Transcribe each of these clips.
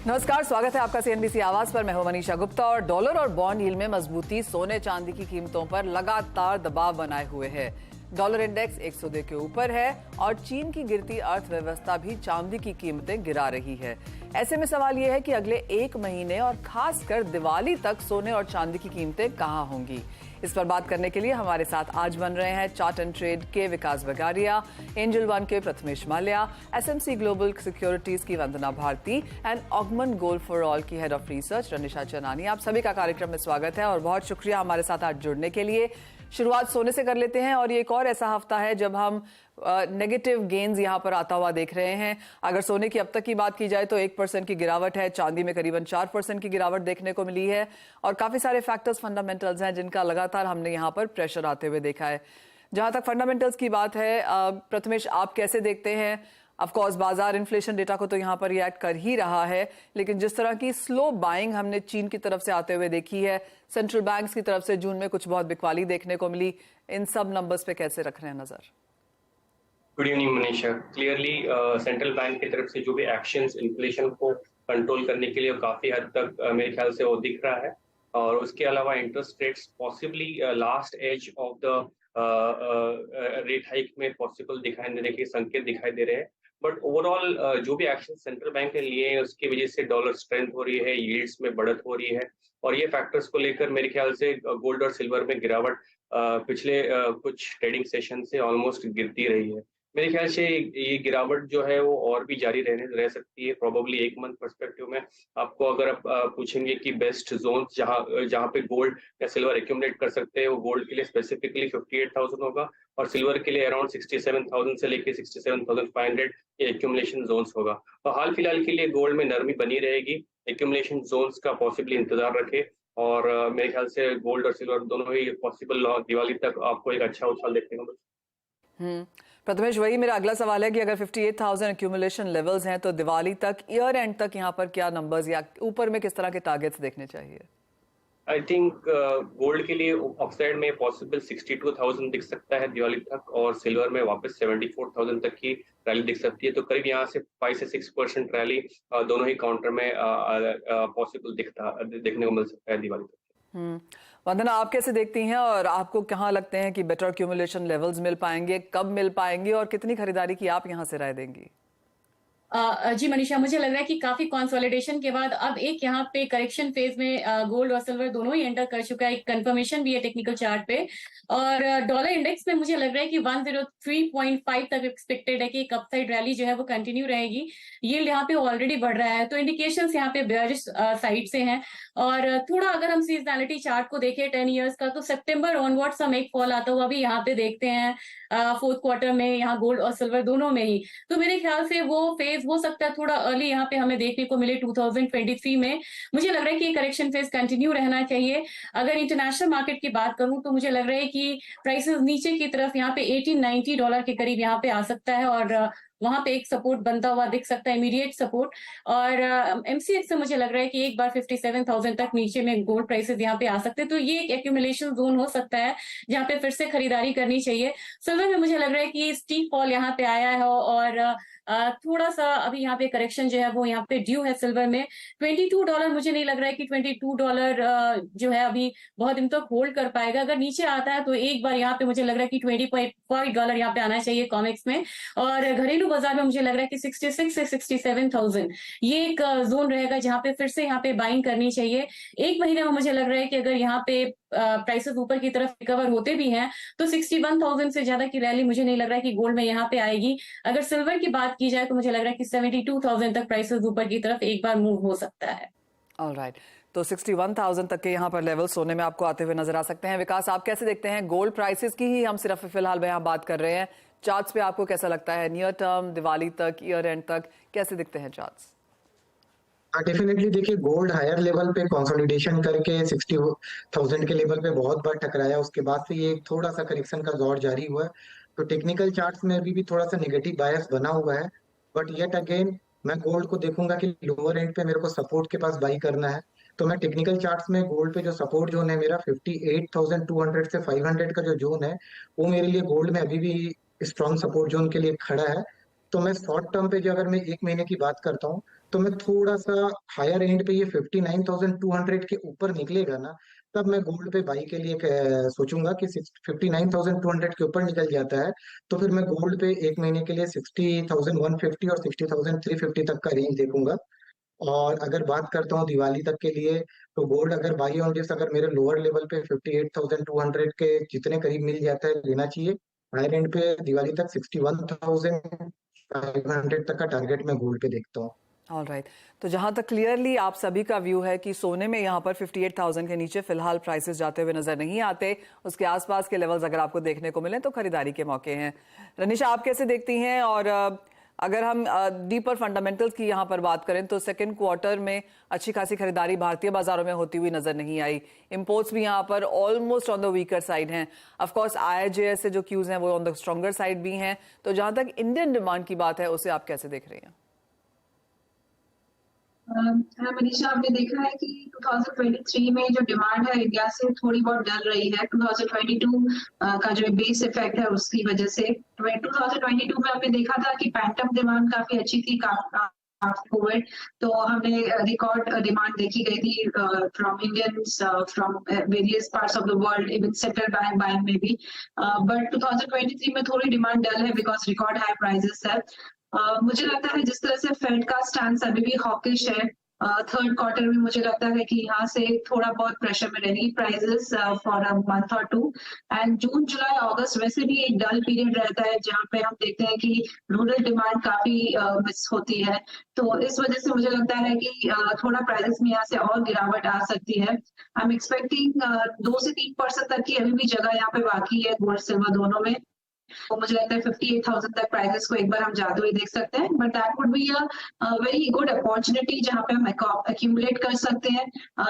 नमस्कार, स्वागत है आपका सीएनबीसी आवाज पर। मैं हूं मनीषा गुप्ता और डॉलर और बॉन्ड यील्ड में मजबूती सोने चांदी की कीमतों पर लगातार दबाव बनाए हुए है। डॉलर इंडेक्स 102 के ऊपर है और चीन की गिरती अर्थव्यवस्था भी चांदी की कीमतें गिरा रही है। ऐसे में सवाल यह है कि अगले एक महीने और खासकर दिवाली तक सोने और चांदी की कीमतें कहां होंगी। इस पर बात करने के लिए हमारे साथ आज बन रहे हैं चार्ट एंड ट्रेड के विकास बगारिया, एंजल वन के Prathamesh Mallya, SMC Global Securities की Vandana Bharti and Augmont gold for all की head of research Renisha Chainani. आप सभी का कार्यक्रम में स्वागत है और बहुत शुक्रिया हमारे साथ आज जुड़ने के लिए। शुरुआत सोने से कर लेते हैं और ये एक और ऐसा हफ्ता है जब हम नेगेटिव गेन्स यहां पर आता हुआ देख रहे हैं। अगर सोने की अब तक की बात की जाए तो 1% की गिरावट है, चांदी में करीबन 4% की गिरावट देखने को मिली है और काफी सारे फैक्टर्स फंडामेंटल्स हैं जिनका लगातार हमने यहां पर प्रेशर आते हुए देखा है। जहां तक फंडामेंटल्स की बात है, प्रथमेश आप कैसे देखते हैं? ऑफ कोर्स बाजार इन्फ्लेशन डेटा को तो यहाँ पर रिएक्ट कर ही रहा है, लेकिन जिस तरह की स्लो बाइंग हमने चीन की तरफ से आते हुए देखी है, सेंट्रल बैंक्स की तरफ से जून में कुछ बहुत बिकवाली देखने को मिली, इन सब नंबर्स पे कैसे रख रहे हैं नजर? Good evening Manisha. Clearly central bank की तरफ से जो भी एक्शंस इन्फ्लेशन को कंट्रोल करने के लिए काफी हद तक मेरे ख्याल से वो दिख रहा है और उसके अलावा interest rates possibly last edge of the rate hike में पॉसिबल दिखाई देने के संकेत दिखाई दे रहे हैं। बट ओवरऑल जो भी एक्शन सेंट्रल बैंक ने लिए हैं उसकी वजह से डॉलर स्ट्रेंथ हो रही है, यील्ड्स में बढ़त हो रही है और ये फैक्टर्स को लेकर मेरे ख्याल से गोल्ड और सिल्वर में गिरावट पिछले कुछ ट्रेडिंग सेशन से ऑलमोस्ट गिरती रही है। मेरे ख्याल से ये गिरावट जो है वो और भी जारी रह सकती है प्रोबेबली एक मंथ पर्सपेक्टिव में। आपको अगर आप पूछेंगे कि बेस्ट जोन जहां पे गोल्ड या सिल्वर एक्यूमुलेट कर सकते हैं, वो गोल्ड के लिए स्पेसिफिकली 58,000 होगा और सिल्वर के लिए अराउंड 67,000 से लेके 67,500 ये एक्यूमुलेशन जोन्स होगा। तो हाल फिलहाल के लिए गोल्ड में नरमी बनी रहेगी, एक्यूमुलेशन जोन्स का पॉसिबली इंतजार रखे और मेरे ख्याल से गोल्ड और सिल्वर दोनों ही पॉसिबल दिवाली तक आपको एक अच्छा उछाल देखने को मिले। प्रथमेश, वही मेरा अगला सवाल है कि अगर 58,000 एक्यूमुलेशन लेवल्स हैं तो दिवाली तक, ईयर एंड तक यहाँ पर क्या नंबर्स या ऊपर में किस तरह के टारगेट्स देखने चाहिए? आई थिंक गोल्ड के लिए अपसाइड में पॉसिबल 62,000 दिख सकता है दिवाली तक और सिल्वर में वापस 74,000 तक की रैली दिख सकती है। तो करीब यहाँ से 5 से 6% रैली दोनों ही काउंटर में पॉसिबल देखने को मिल सकता है दिवाली तक। वंदना, आप कैसे देखती हैं और आपको कहाँ लगते हैं कि बेटर एक्यूमुलेशन लेवल्स मिल पाएंगे, कब मिल पाएंगे और कितनी खरीदारी की आप यहाँ से राय देंगी? जी मनीषा, मुझे लग रहा है कि काफी कंसोलिडेशन के बाद अब एक यहाँ पे करेक्शन फेज में गोल्ड और सिल्वर दोनों ही एंटर कर चुका है। एक कंफर्मेशन भी है टेक्निकल चार्ट पे और डॉलर इंडेक्स में मुझे लग रहा है कि 103.5 तक एक्सपेक्टेड है कि एक अपसाइड रैली जो है वो कंटिन्यू रहेगी। यील्ड यहाँ पे ऑलरेडी बढ़ रहा है तो इंडिकेशंस यहाँ पे बेयरिश साइड से हैं और थोड़ा अगर हम सीजनैलिटी चार्ट को देखें 10 इयर्स का तो सितंबर ऑनवर्ड्स हम एक फॉल आता हुआ भी यहाँ पे देखते हैं फोर्थ क्वार्टर में, यहाँ गोल्ड और सिल्वर दोनों में ही। तो मेरे ख्याल से वो फेज हो सकता है थोड़ा अर्ली यहाँ पे हमें देखने को मिले 2023 में। मुझे लग रहा है कि ये करेक्शन फेज कंटिन्यू रहना चाहिए। अगर इंटरनेशनल मार्केट की बात करूं तो मुझे लग रहा है कि प्राइसेस नीचे की तरफ यहाँ पे $18-90 के करीब यहाँ पे आ सकता है और वहां पे एक सपोर्ट बनता हुआ दिख सकता है, इमीडिएट सपोर्ट। और एमसीएक्स से मुझे लग रहा है कि एक बार 57,000 तक नीचे में गोल्ड प्राइसेस यहाँ पे आ सकते हैं, तो ये एक एक्यूमुलेशन जोन हो सकता है जहाँ पे फिर से खरीदारी करनी चाहिए। सिल्वर में मुझे लग रहा है कि स्टीप फॉल यहाँ पे आया है और थोड़ा सा अभी यहाँ पे करेक्शन जो है वो यहाँ पे ड्यू है सिल्वर में। $22 मुझे नहीं लग रहा है कि $22 जो है अभी बहुत दिन तक होल्ड कर पाएगा। अगर नीचे आता है तो एक बार यहाँ पे मुझे लग रहा है कि $20.5 यहाँ पे आना चाहिए कॉमेक्स में और घरेलू बाजार में मुझे लग रहा है कि 66 से 67,000 ये एक जोन रहेगा जहाँ पे फिर से यहाँ पे बाइंग करनी चाहिए। एक महीने में मुझे लग रहा है कि अगर यहाँ पे प्राइसेस ऊपर की तरफ रिकवर होते भी हैं तो 61,000 से ज्यादा की रैली मुझे नहीं लग रहा है कि गोल्ड में यहाँ पे आएगी। अगर सिल्वर की बात की जाए तो मुझे लग रहा है कि 72,000 तक प्राइसेस ऊपर की तरफ एक बार मूव हो सकता है। ऑलराइट, तो 61,000 तक के यहाँ पर लेवल सोने में आपको आते हुए नजर आ सकते हैं। विकास, आप कैसे देखते हैं? गोल्ड प्राइसेस की ही हम सिर्फ फिलहाल यहाँ बात कर रहे हैं, चार्ट्स पे आपको कैसा लगता है? नियर टर्म, दिवाली तक, ईयर एंड तक कैसे दिखते हैं चार्ट्स? डेफिनेटली देखिए, गोल्ड हायर लेवल पे कंसोलिडेशन करके 60,000 के लेवल पे बहुत बार टकराया, उसके बाद से ये थोड़ा सा करेक्शन का दौर जारी हुआ है। तो टेक्निकल चार्ट्स में अभी भी थोड़ा सा नेगेटिव बायस बना हुआ है, बट येट अगेन मैं गोल्ड को देखूंगा कि लोअर एंड पे मेरे को सपोर्ट के पास बाई करना है। तो मैं टेक्निकल चार्ट्स में गोल्ड पे जो सपोर्ट जोन है मेरा 58,200 से 500 का जो जोन है वो मेरे लिए गोल्ड में अभी भी स्ट्रॉन्ग सपोर्ट जोन के लिए खड़ा है। तो मैं शॉर्ट टर्म पे जो अगर मैं 1 महीने की बात करता हूँ, तो मैं थोड़ा सा हायर एंड पे ये 59,200 के ऊपर निकलेगा ना, तब मैं गोल्ड पे बाई के लिए सोचूंगा कि 59,200 के ऊपर निकल जाता है तो फिर मैं गोल्ड पे 1 महीने के लिए 60,150 और 60,350 तक का रेंज देखूंगा। और अगर बात करता हूँ दिवाली तक के लिए, तो गोल्ड अगर बाई ऑन डिप्स अगर मेरे लोअर लेवल पे 58,200 के जितने करीब मिल जाता है लेना चाहिए। हायर एंड पे दिवाली तक 61,500 तक का टारगेट मैं गोल्ड पे देखता हूँ। ऑल राइट, तो जहां तक क्लियरली आप सभी का व्यू है कि सोने में यहाँ पर 58,000 के नीचे फिलहाल प्राइसेस जाते हुए नजर नहीं आते, उसके आसपास के लेवल्स अगर आपको देखने को मिले तो खरीदारी के मौके हैं। रनिशा, आप कैसे देखती हैं? और अगर हम डीपर फंडामेंटल्स की यहाँ पर बात करें तो सेकेंड क्वार्टर में अच्छी खासी खरीदारी भारतीय बाजारों में होती हुई नजर नहीं आई। इंपोर्ट्स भी यहाँ पर almost on the weaker side हैं। ऑफ कोर्स IIJS से जो क्यूज हैं वो ऑन द स्ट्रॉन्गर साइड भी हैं। तो जहां तक इंडियन डिमांड की बात है उसे आप कैसे देख रही हैं? मनीषा, आपने देखा है कि 2023 में जो डिमांड है इंडिया से थोड़ी बहुत डल रही है। 2022 का जो बेस इफेक्ट है उसकी वजह से 2022 में हमने देखा था कि पैंटअप डिमांड काफी अच्छी थी कोविड। तो हमने रिकॉर्ड डिमांड देखी गई थी from Indians from various parts of the world, even central bank buying में भी। बट 2023 में थोड़ी डिमांड डल है बिकॉज रिकॉर्ड हाई प्राइसेस है। मुझे लगता है जिस तरह से फेड का स्टैंड अभी भी हॉकिश है, थर्ड क्वार्टर में मुझे लगता है कि यहाँ से थोड़ा बहुत प्रेशर में रहेगी प्राइसेस फॉर अ मंथ और टू। एंड जून जुलाई अगस्त वैसे भी एक डल पीरियड रहता है जहाँ पे हम देखते हैं कि रूरल डिमांड काफी मिस होती है। तो इस वजह से मुझे लगता है कि थोड़ा प्राइसेस में यहाँ से और गिरावट आ सकती है। आई एम एक्सपेक्टिंग 2 से 3% तक की अभी भी जगह यहाँ पे बाकी है गोल्ड सिल्वर दोनों में। तो मुझे लगता है 58,000 तक प्राइसेस को एक बार हम जाते हुए देख सकते हैं। But that would be a very good opportunity जहां पे हम एक्यूमुलेट कर सकते हैं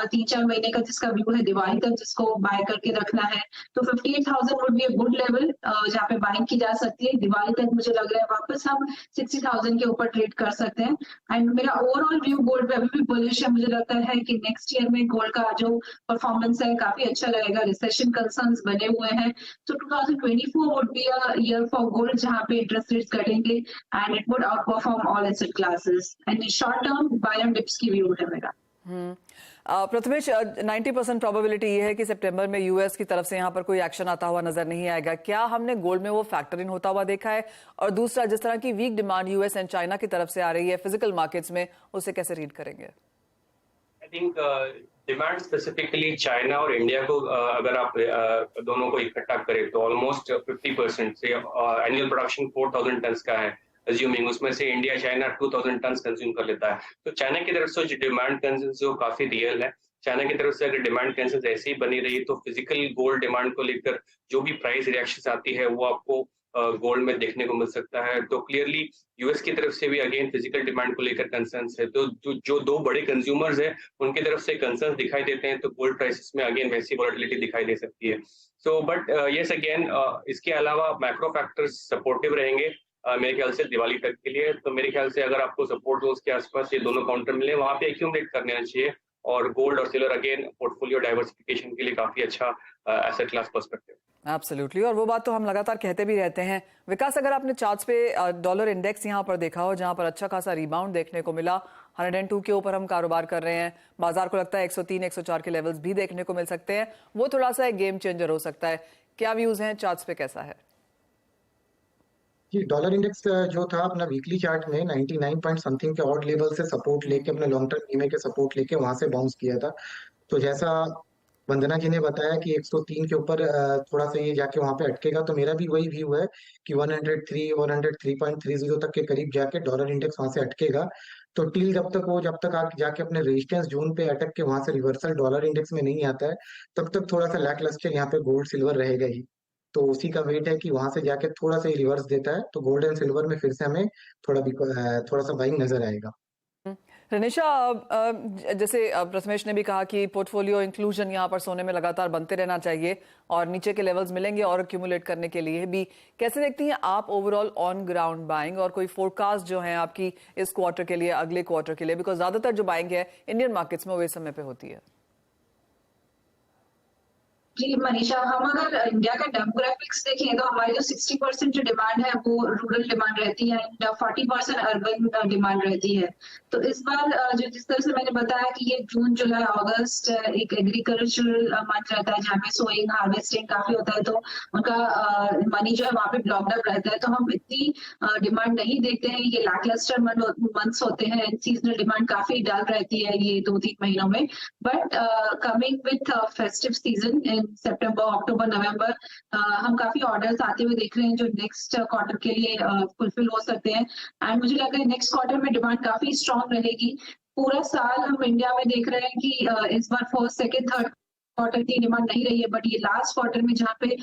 3-4 महीने का जिसका व्यू है दिवाली तक जिसको बाय करके रखना है। तो 58,000 would be a good level जहाँ पे बाइंग की जा सकती है। दिवाली तक मुझे लग रहा है वापस हम 60,000 के ऊपर ट्रेड कर सकते हैं। एंड मेरा ओवरऑल व्यू गोल्ड पे अभी भी बुलिश है। मुझे लगता है कि नेक्स्ट ईयर में गोल्ड का जो परफॉर्मेंस है काफी अच्छा रहेगा। रिसेशन कंसर्न्स बने हुए हैं। तो 2024 would be a year for gold जहाँ पे interest rates घटेंगे and it would outperform all asset classes and short term buy and dips की व्यू है मेरा। प्रथमेश, 90% प्रोबेबिलिटी ये है कि सितंबर में यूएस की तरफ से यहाँ पर कोई एक्शन आता हुआ नजर नहीं आएगा। क्या हमने गोल्ड में वो फैक्टर इन होता हुआ देखा है? और दूसरा, जिस तरह की weak demand US and China की तरफ से आ रही है फिजिकल मार्केट्स में, उसे कैसे रीड करेंगे? I think demand specifically China और इंडिया को अगर आप दोनों को इकट्ठा करें तो ऑलमोस्ट 50% से एनुअल प्रोडक्शन 4,000 टन का है अज्यूमिंग, उसमें से इंडिया चाइना 2,000 टन कंज्यूम कर लेता है। तो चाइना की तरफ से जो डिमांड कंसर्न जो काफी रियल है, चाइना की तरफ से अगर डिमांड कंसर्न ऐसे ही बनी रही तो फिजिकल गोल्ड डिमांड को लेकर जो भी प्राइस रिएक्शन आती है वो आपको गोल्ड में देखने को मिल सकता है। तो क्लियरली यूएस की तरफ से भी अगेन फिजिकल डिमांड को लेकर कंसर्न्स है। तो जो दो बड़े कंज्यूमर्स है उनकी तरफ से कंसर्न्स दिखाई देते हैं तो गोल्ड प्राइसेस में अगेन वैसी वॉलेटिलिटी दिखाई दे सकती है। सो बट यस अगेन इसके अलावा मैक्रो फैक्टर्स सपोर्टिव रहेंगे मेरे ख्याल से दिवाली तक के लिए। तो मेरे ख्याल से अगर आपको सपोर्ट जोन्स के आसपास ये दोनों काउंटर मिले वहां पे एक्यूमुलेट करना चाहिए। और गोल्ड और सिल्वर अगेन पोर्टफोलियो डाइवर्सिफिकेशन के लिए काफी अच्छा एसेट क्लास पर्सपेक्टिव। एब्सोल्युटली, और वो बात तो हम लगातार कहते भी रहते हैं। विकास, अगर आपने चार्ट्स पे डॉलर इंडेक्स यहाँ पर देखा हो जहाँ पर अच्छा खासा रिबाउंड देखने को मिला, 102 के ऊपर हम कारोबार कर रहे हैं, बाजार को लगता है 103 104 के लेवल्स भी देखने को मिल सकते हैं, वो थोड़ा सा एक गेम चेंजर हो सकता है। क्या व्यूज हैं चार्ट्स पे, कैसा है? जी, डॉलर इंडेक्स जो था अपना वीकली चार्ट में 99 पॉइंट समथिंग के ऑड लेवल से सपोर्ट लेके अपने लॉन्ग टर्म ईएमए के सपोर्ट लेके वहां से बाउंस किया था। तो जैसा वंदना जी ने बताया कि 103 के ऊपर थोड़ा सा ये जाके वहां पे अटकेगा, तो मेरा भी वही व्यू है कि 103 तक के करीब जाके डॉलर इंडेक्स वहां से अटकेगा। तो टिल जब तक आके जाके अपने रेजिस्टेंस जोन पे अटक के वहां से रिवर्सल डॉलर इंडेक्स में नहीं आता है, तब तक थोड़ा सा लैक लस्टर यहाँ पे गोल्ड सिल्वर रहेगा ही। तो उसी का वेट है कि वहां से जाके थोड़ा सा रिवर्स देता है तो गोल्ड एंड सिल्वर में फिर से हमें थोड़ा सा बाइंग नजर आएगा। रनिशा, जैसे प्रथमेश ने भी कहा कि पोर्टफोलियो इंक्लूजन यहाँ पर सोने में लगातार बनते रहना चाहिए और नीचे के लेवल्स मिलेंगे और एक्यूमुलेट करने के लिए भी। कैसे देखती हैं आप ओवरऑल ऑन ग्राउंड बाइंग, और कोई फोरकास्ट जो है आपकी इस क्वार्टर के लिए, अगले क्वार्टर के लिए? बिकॉज ज्यादातर जो बाइंग है इंडियन मार्केट्स में वो इस समय पे होती है। जी मनीषा, हम अगर इंडिया का डेमोग्राफिक्स देखें तो हमारी जो 60% जो डिमांड है वो रूरल डिमांड रहती है एंड 40% अर्बन डिमांड रहती है। तो इस बार जो जिस तरह से मैंने बताया कि ये जून जुलाई अगस्त एक एग्रीकल्चरल मंथ रहता है जहाँ पे सोइंग हार्वेस्टिंग काफी होता है, तो उनका मनी जो है वहाँ पे ब्लॉक्ड अप रहता है, तो हम इतनी डिमांड नहीं देखते हैं। ये लैकलस्टर मंथ्स होते हैं, सीजनल डिमांड काफी डल रहती है ये 2-3 महीनों में। But coming with festive season in September October November हम काफी ऑर्डर्स आते हुए देख रहे हैं जो नेक्स्ट क्वार्टर के लिए फुलफिल हो सकते हैं। एंड मुझे लग रहा है नेक्स्ट क्वार्टर में डिमांड काफी स्ट्रांग रहेगी। पूरा साल हम इंडिया में देख रहे हैं कि इस बार फर्स्ट सेकेंड थर्ड क्वार्टर की डिमांड नहीं रही है, बट ये लास्ट क्वार्टर में जहाँ पे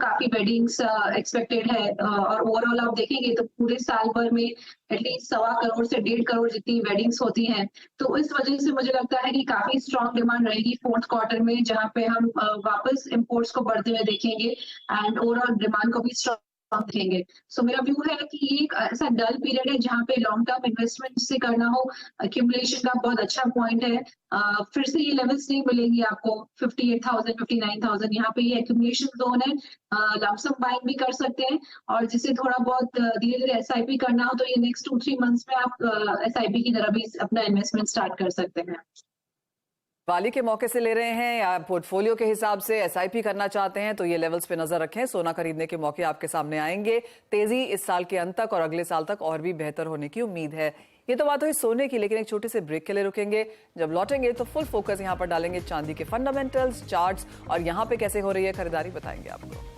काफी वेडिंग्स एक्सपेक्टेड है और ओवरऑल आप देखेंगे तो पूरे साल भर में एटलीस्ट 1.25 करोड़ से 1.5 करोड़ जितनी वेडिंग्स होती हैं। तो इस वजह से मुझे लगता है कि काफी स्ट्रांग डिमांड रहेगी फोर्थ क्वार्टर में, जहाँ पे हम वापस इम्पोर्ट्स को बढ़ते हुए देखेंगे एंड ओवरऑल डिमांड को भी स्ट्रांग देखेंगे। सो मेरा व्यू है कि ये एक ऐसा डल पीरियड है जहाँ पे लॉन्ग टर्म इन्वेस्टमेंट से करना हो, एक्यूमुलेशन का बहुत अच्छा पॉइंट है। फिर से ये लेवल्स नहीं मिलेंगी आपको 58,000 59,000, यहाँ पे ये एक्यूमुलेशन जोन है। लमसम बाइंग भी कर सकते हैं और जिसे थोड़ा बहुत धीरे धीरे एसआईपी करना हो तो ये नेक्स्ट 2-3 मंथ्स में आप एसआईपी की तरह भी अपना इन्वेस्टमेंट स्टार्ट कर सकते हैं। दिवाली के मौके से ले रहे हैं या पोर्टफोलियो के हिसाब से एसआईपी करना चाहते हैं तो ये लेवल्स पे नजर रखें। सोना खरीदने के मौके आपके सामने आएंगे। तेजी इस साल के अंत तक और अगले साल तक और भी बेहतर होने की उम्मीद है। ये तो बात हुई सोने की, लेकिन एक छोटे से ब्रेक के लिए रुकेंगे। जब लौटेंगे तो फुल फोकस यहाँ पर डालेंगे चांदी के फंडामेंटल्स, चार्ट्स और यहाँ पे कैसे हो रही है खरीदारी बताएंगे आपको।